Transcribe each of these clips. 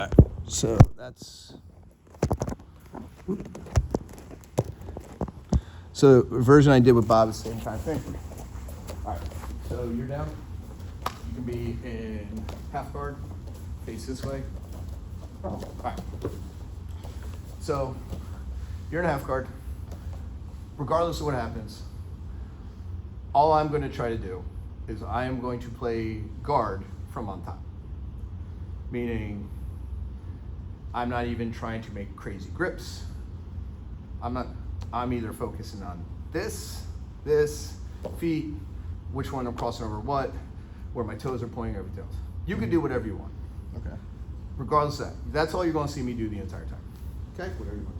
Alright, so that's so the version I did with Bob is the same kind of thing. Alright, so you're down. You can be in half guard, face this way. Alright. So you're in half guard. Regardless of what happens, all I'm going to try to do is I am going to play guard from on top. Meaning, I'm not even trying to make crazy grips. I'm either focusing on this, feet, which one I'm crossing over what, where my toes are pointing, everything else. You can do whatever you want. Okay. Regardless of that. That's all you're going to see me do the entire time. Okay? Whatever you want.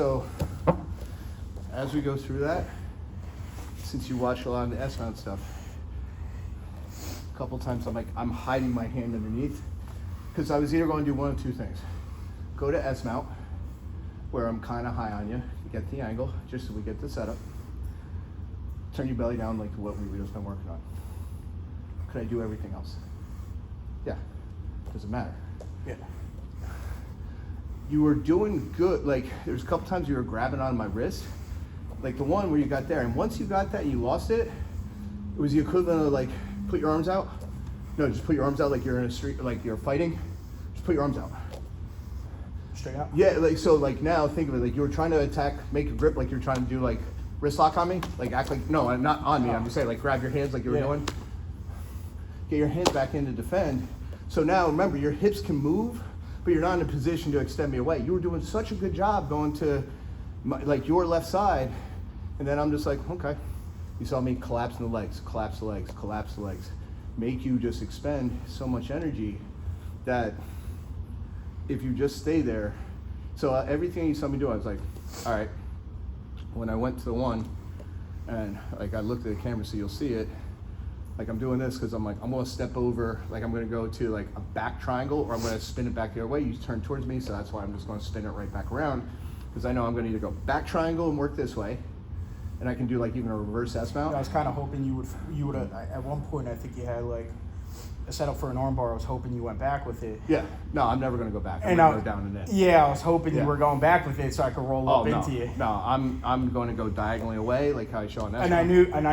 so as we go through that, since you watch a lot of the S-mount stuff, a couple times I'm hiding my hand underneath, because I was either going to do one of two things. Go to S-mount, where I'm kind of high on you, get the angle, just so we get the setup. Turn your belly down like what we just been working on. Could I do everything else? Yeah, doesn't matter. Yeah. You were doing good, like there's a couple times you were grabbing on my wrist, like the one where you got there, and once you got that and you lost it, it was the equivalent of like, put your arms out. No, just put your arms out like you're in a street, like you're fighting. Just put your arms out. Straight out? Yeah, like so like now think of it, like you were trying to attack, make a grip like you're trying to do like wrist lock on me, like act like, no, I'm not on me, I'm just saying like grab your hands like you were doing. Get your hands back in to defend. So now remember, your hips can move, but you're not in a position to extend me away. You were doing such a good job going to like your left side, and then I'm just like, okay. You saw me collapsing the legs, collapse the legs, collapse the legs. Make you just expend so much energy that if you just stay there. So everything you saw me do, I was like, all right. When I went to the one, and like I looked at the camera so you'll see it, like I'm doing this because I'm like, I'm gonna step over, like I'm gonna go to like a back triangle, or I'm gonna spin it back the other way. You turn towards me, so that's why I'm just gonna spin it right back around, because I know I'm gonna either go back triangle and work this way, and I can do like even a reverse S-mount. I was kind of hoping you would at one point, I think you had like a setup for an armbar. I was hoping you went back with it. Yeah, no, I'm never gonna go back. I'm And gonna go down and in. Yeah, I was hoping you were going back with it so I could roll up into you. No, I'm going to go diagonally away, like how I show on that. And I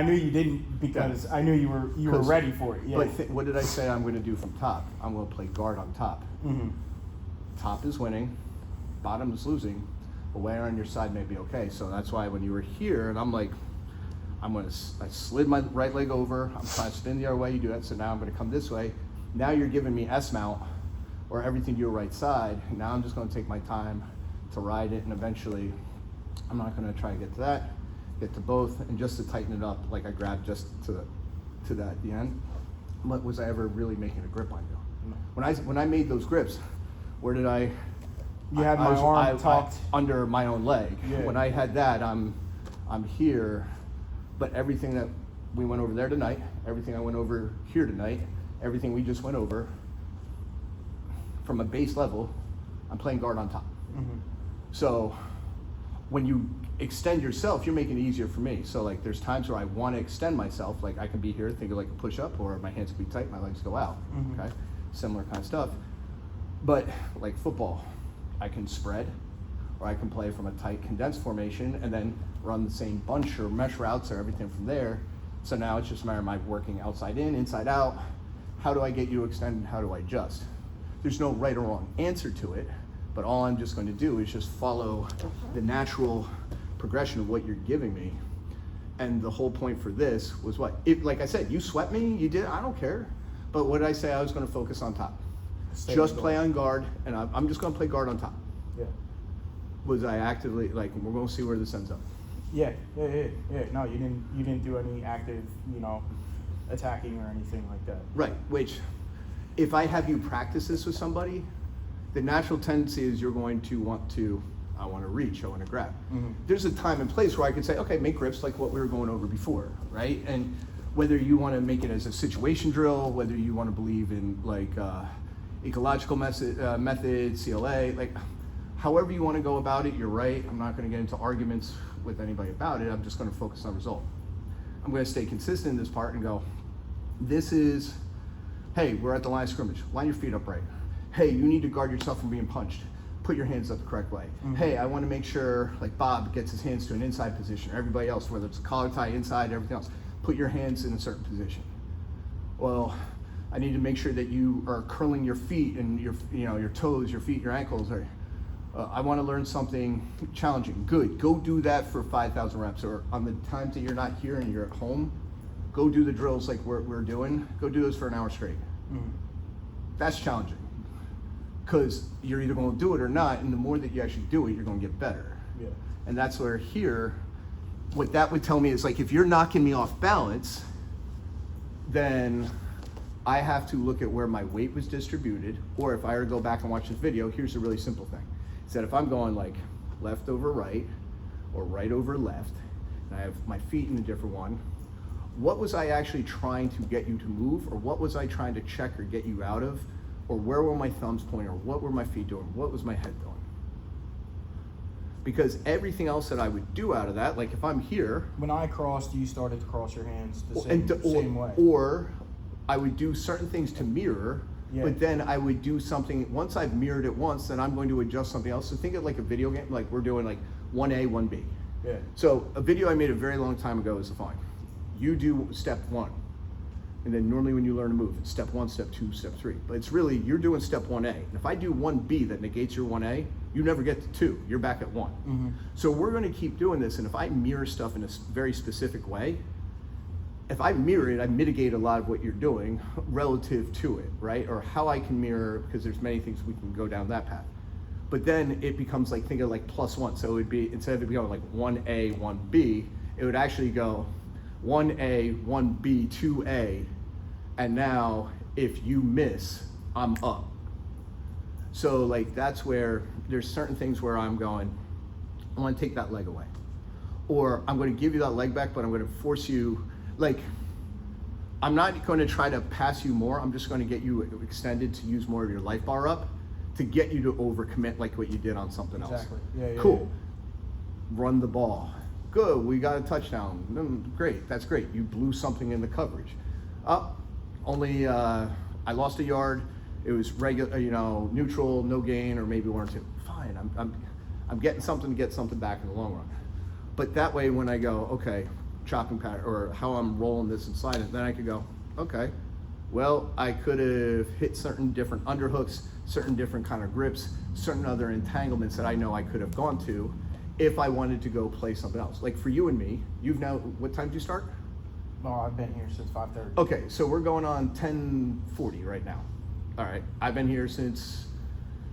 knew you didn't, because I knew you were ready for it. Yeah. But what did I say I'm going to do from top? I'm going to play guard on top. Mm-hmm. Top is winning, bottom is losing. Away on your side may be okay. So that's why when you were here, and I'm like, I slid my right leg over. I'm trying to spin the other way. You do that. So now I'm going to come this way. Now you're giving me S-mount, or everything to your right side. Now I'm just going to take my time to ride it, and eventually I'm not going to try to get to that, get to both, and just to tighten it up, like I grabbed just to that at the end. But was I ever really making a grip on you? No. When I made those grips, where did I? You had my arm tucked under my own leg. Yeah. When I had that, I'm here, but everything that we went over there tonight, everything I went over here tonight, everything we just went over, from a base level, I'm playing guard on top. Mm-hmm. So when you extend yourself, you're making it easier for me. So like there's times where I want to extend myself, like I can be here, think of like a push-up, or my hands can be tight, my legs go out, okay? Similar kind of stuff. But like football, I can spread, or I can play from a tight condensed formation and then run the same bunch or mesh routes or everything from there. So now it's just a matter of my working outside in, inside out. How do I get you to extend, and how do I adjust? There's no right or wrong answer to it, but all I'm just going to do is just follow the natural progression of what you're giving me. And the whole point for this was what? Like I said, you swept me, you did, I don't care. But what did I say? I was going to focus on top. Just play on guard, and I'm just going to play guard on top. Yeah. Was I actively, like, we're going to see where this ends up. Yeah. No, you didn't do any active, attacking or anything like that. Right, which, if I have you practice this with somebody, the natural tendency is you're going to want to, I want to reach, I want to grab. Mm-hmm. There's a time and place where I could say, okay, make grips like what we were going over before, right? And whether you want to make it as a situation drill, whether you want to believe in like ecological method, CLA, like however you want to go about it, you're right. I'm not going to get into arguments with anybody about it. I'm just going to focus on result. I'm going to stay consistent in this part and go, this is, hey, we're at the line of scrimmage. Line your feet up right. Hey, you need to guard yourself from being punched. Put your hands up the correct way. Mm-hmm. Hey, I want to make sure, like Bob gets his hands to an inside position, or everybody else, whether it's a collar tie, inside, everything else, put your hands in a certain position. Well, I need to make sure that you are curling your feet and your toes, your feet, your ankles. I want to learn something challenging. Good. Go do that for 5,000 reps, or on the times that you're not here and you're at home, go do the drills like we're doing. Go do those for an hour straight. Mm-hmm. That's challenging, because you're either going to do it or not, and the more that you actually do it, you're going to get better. Yeah. And that's where here, what that would tell me is like, if you're knocking me off balance, then I have to look at where my weight was distributed, or if I were to go back and watch this video, here's a really simple thing. Is that if I'm going like left over right, or right over left, and I have my feet in a different one, what was I actually trying to get you to move, or what was I trying to check or get you out of, or where were my thumbs pointing, or what were my feet doing, what was my head doing? Because everything else that I would do out of that, like if I'm here. When I crossed, you started to cross your hands the same way. Or I would do certain things to mirror, yeah. But then I would do something, once I've mirrored it once, then I'm going to adjust something else. So think of like a video game, like we're doing like 1A, 1B. Yeah. So a video I made a very long time ago is the following. You do step 1. And then normally when you learn to move, it's step 1, step 2, step 3. But it's really, you're doing step 1A. And if I do 1B that negates your 1A, you never get to 2. You're back at 1. Mm-hmm. So we're going to keep doing this. And if I mirror stuff in a very specific way, if I mirror it, I mitigate a lot of what you're doing relative to it, right? Or how I can mirror, because there's many things we can go down that path. But then it becomes like, think of like +1. So it would be, instead of it going like 1A, 1B, it would actually go 1A, 1B, 2A, and now if you miss, I'm up. So like that's where there's certain things where I'm going, I want to take that leg away. Or I'm going to give you that leg back, but I'm going to force you, like, I'm not going to try to pass you more, I'm just going to get you extended to use more of your life bar up to get you to overcommit like what you did on something else. Exactly. Yeah, cool. Yeah. Run the ball. Good, we got a touchdown. Great, that's great. You blew something in the coverage. Only I lost a yard. It was regular, neutral, no gain, or maybe 1 or 2. Fine, I'm getting something to get something back in the long run. But that way, when I go, okay, chopping pattern, or how I'm rolling this and sliding, then I could go, okay, well, I could have hit certain different underhooks, certain different kind of grips, certain other entanglements that I know I could have gone to if I wanted to go play something else. Like for you and me, you've now, what time did you start? Oh, I've been here since 5:30. Okay, so we're going on 10:40 right now. All right, I've been here since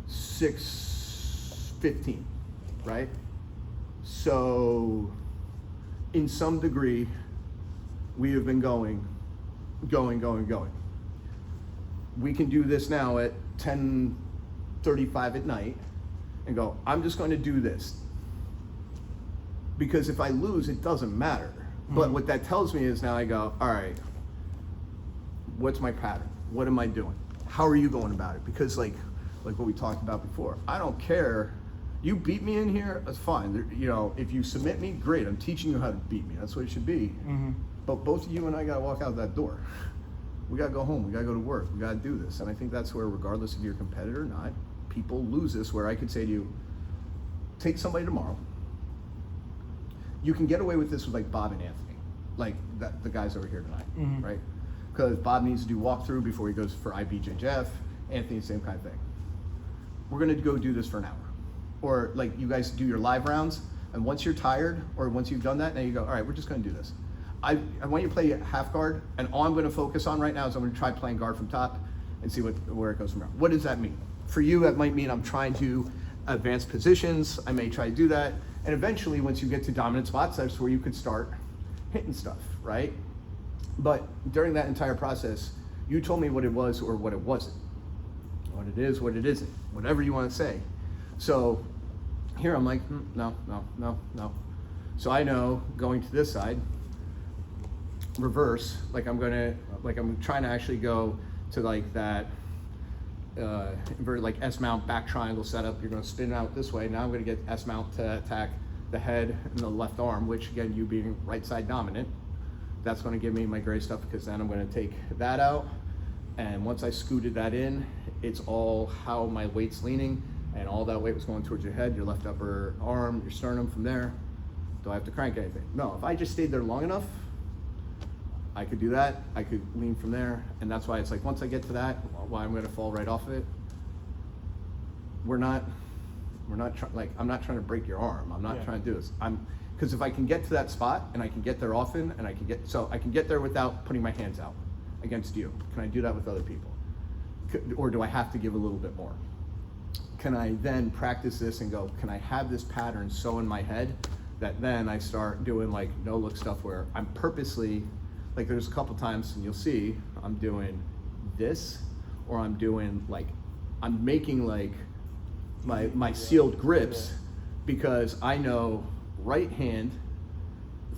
6:15, right? So in some degree, we have been going. We can do this now at 10:35 at night and go, I'm just going to do this. Because if I lose, it doesn't matter. Mm-hmm. But what that tells me is now I go, all right, what's my pattern? What am I doing? How are you going about it? Because like what we talked about before, I don't care. You beat me in here, that's fine. If you submit me, great. I'm teaching you how to beat me. That's what it should be. Mm-hmm. But both of you and I got to walk out that door. We got to go home. We got to go to work. We got to do this. And I think that's where, regardless of your competitor or not, people lose this, where I could say to you, take somebody tomorrow. You can get away with this with like Bob and Anthony, like the guys over here tonight, mm-hmm. right? Because Bob needs to do walkthrough before he goes for IBJJF. Anthony, same kind of thing. We're going to go do this for an hour. Or like you guys do your live rounds, and once you're tired, or once you've done that, now you go, all right, we're just going to do this. I want you to play half guard, and all I'm going to focus on right now is I'm going to try playing guard from top and see where it goes from there. What does that mean? For you, that might mean I'm trying to advance positions. I may try to do that. And eventually, once you get to dominant spots, that's where you could start hitting stuff, right? But during that entire process, you told me what it was or what it wasn't. What it is, what it isn't, whatever you want to say. So here I'm like, no. So I know going to this side, reverse, I'm trying to actually go to like that inverted like S-mount back triangle setup. You're going to spin out this way. Now I'm going to get S-mount to attack the head and the left arm, which again, you being right side dominant, that's going to give me my gray stuff, because then I'm going to take that out. And once I scooted that in, it's all how my weight's leaning, and all that weight was going towards your head, your left upper arm, your sternum from there. Do I have to crank anything? No, if I just stayed there long enough, I could do that. I could lean from there. And that's why it's like, once I get to that, why I'm gonna fall right off of it. I'm not trying to break your arm. I'm not trying to do this. Because if I can get to that spot, and I can get there often, and I can get there without putting my hands out against you. Can I do that with other people? Or do I have to give a little bit more? Can I then practice this and go, can I have this pattern so in my head that then I start doing like no look stuff where I'm purposely, like there's a couple times, and you'll see, I'm doing this, or I'm doing like, I'm making like my sealed grips because I know right hand,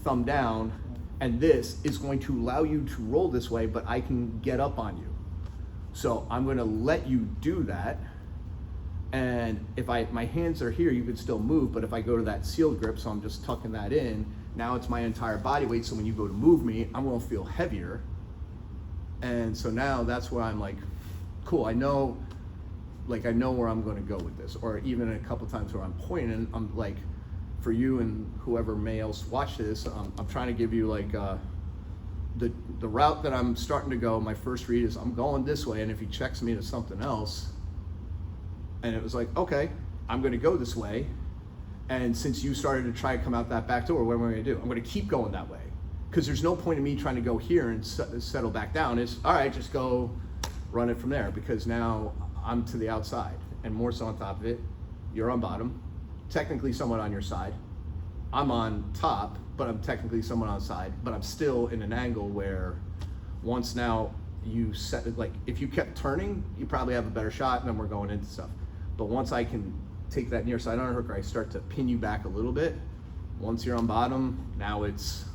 thumb down, and this is going to allow you to roll this way, but I can get up on you. So I'm gonna let you do that. And if my hands are here, you can still move, but if I go to that sealed grip, so I'm just tucking that in, now it's my entire body weight, so when you go to move me, I'm gonna feel heavier. And so now that's where I'm like, cool, I know where I'm gonna go with this. Or even a couple times where I'm pointing, I'm like, for you and whoever may else watch this, I'm trying to give you like the route that I'm starting to go. My first read is I'm going this way, and if he checks me to something else, and it was like, okay, I'm gonna go this way. And since you started to try to come out that back door, what am I gonna do? I'm gonna keep going that way. Because there's no point in me trying to go here and settle back down. It's, all right, just go run it from there. Because now I'm to the outside. And more so on top of it, you're on bottom, technically somewhat on your side. I'm on top, but I'm technically somewhat on side. But I'm still in an angle where once now you set it, like if you kept turning, you probably have a better shot, and then we're going into stuff. But once I can take that near side underhook, I start to pin you back a little bit. Once you're on bottom, now it's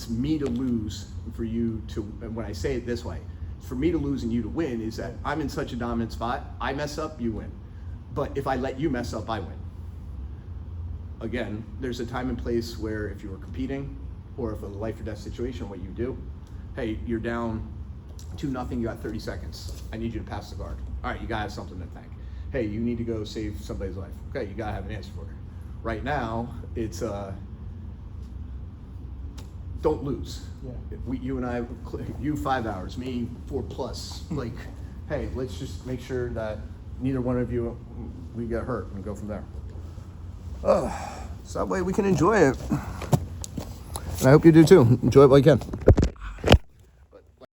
me to lose for you to, and when I say it this way, for me to lose and you to win is that I'm in such a dominant spot, I mess up, you win. But if I let you mess up, I win. Again, there's a time and place where if you were competing or if a life or death situation, what you do, hey, you're down 2-0, you got 30 seconds. I need you to pass the guard. All right, you gotta have something to think. Hey, you need to go save somebody's life. Okay, you gotta have an answer for it. Right now, it's don't lose. Yeah. You and I, you 5 hours, me 4+. Like, hey, let's just make sure that neither one of you, we get hurt and go from there. So that way we can enjoy it. And I hope you do too. Enjoy it while you can.